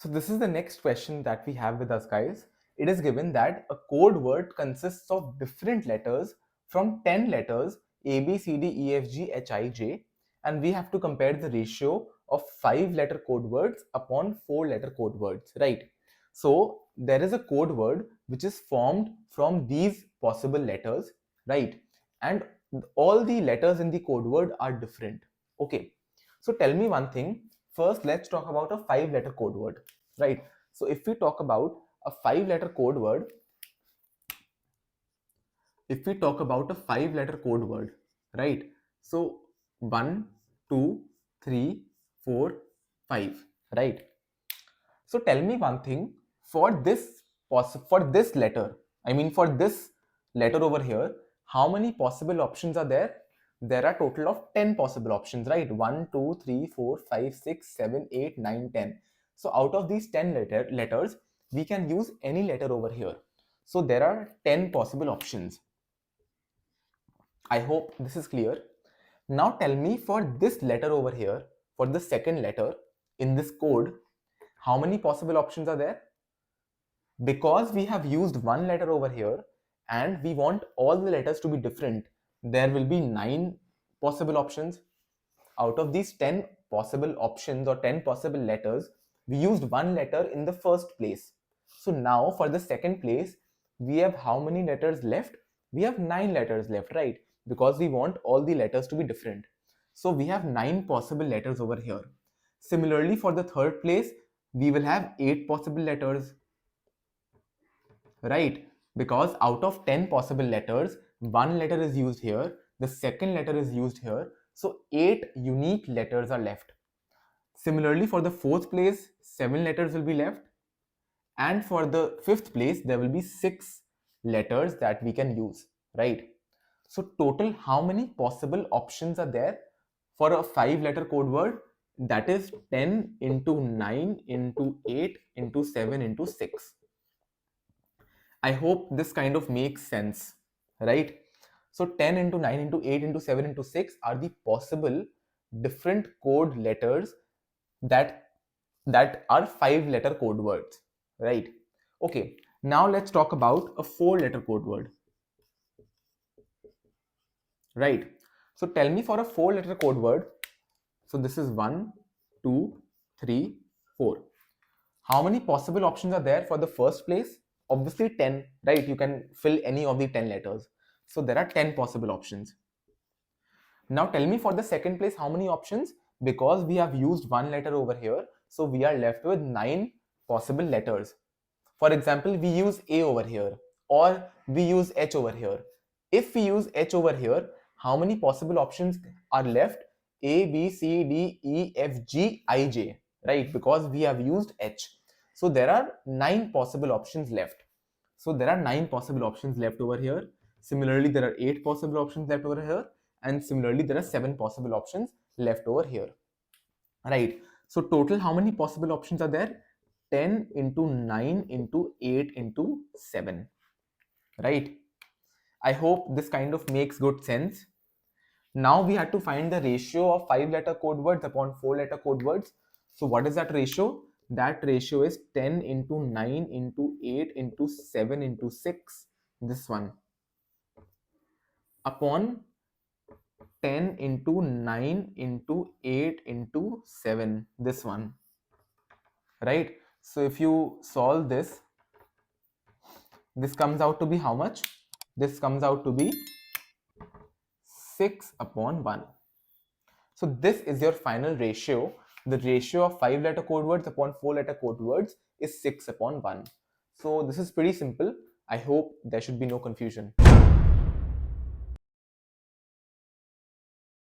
So this is the next question that we have with us, guys. It is given that a code word consists of different letters from 10 letters A, B, C, D, E, F, G, H, I, J, and we have to compare the ratio of 5-letter code words upon 4-letter code words, right? So there is a code word which is formed from these possible letters, right? And all the letters in the code word are different. Okay, so tell me one thing. First, let's talk about a 5-letter code word, right? So if we talk about a 5-letter code word, right? So 1, 2, 3, 4, 5, right? So tell me one thing, for this letter, for this letter over here, how many possible options are there? There are total of 10 possible options, right? 1, 2, 3, 4, 5, 6, 7, 8, 9, 10. So out of these 10 letters, we can use any letter over here. So there are 10 possible options. I hope this is clear. Now tell me, for this letter over here, for the second letter in this code, how many possible options are there? Because we have used one letter over here and we want all the letters to be different, there will be 9 possible options. Out of these 10 possible options or 10 possible letters, we used one letter in the first place. So now for the second place, we have how many letters left? We have 9 letters left, right? Because we want all the letters to be different. So we have 9 possible letters over here. Similarly, for the third place, we will have 8 possible letters, right? Because out of 10 possible letters, one letter is used here, the second letter is used here, so 8 unique letters are left. Similarly, for the fourth place, 7 letters will be left, and for the fifth place, there will be 6 letters that we can use, right? So total, how many possible options are there for a 5-letter code word? That is 10 into 9 into 8 into 7 into 6. I hope this kind of makes sense, right? So 10 into 9 into 8 into 7 into 6 are the possible different code letters that are 5-letter code words, right? Okay, now let's talk about a 4-letter code word, right? So tell me, for a 4-letter code word, so this is 1, 2, 3, 4. How many possible options are there for the first place? Obviously 10, right? You can fill any of the 10 letters. So there are 10 possible options. Now tell me, for the second place, how many options? Because we have used one letter over here, so we are left with 9 possible letters. For example, we use A over here, or we use H over here. If we use H over here, how many possible options are left? A, B, C, D, E, F, G, I, J, right? Because we have used H. So there are 9 possible options left. So there are 9 possible options left over here. Similarly, there are 8 possible options left over here. And similarly, there are 7 possible options left over here, right? So total, how many possible options are there? 10 into 9 into 8 into 7, right? I hope this kind of makes good sense. Now we had to find the ratio of 5-letter code words upon 4-letter code words. So what is that ratio? That ratio is 10 into 9 into 8 into 7 into 6, this one, upon 10 into 9 into 8 into 7, this one, right? So if you solve this, this comes out to be how much? This comes out to be 6 upon 1. So this is your final ratio. The ratio of 5-letter code words upon 4-letter code words is 6 upon 1. So this is pretty simple. I hope there should be no confusion.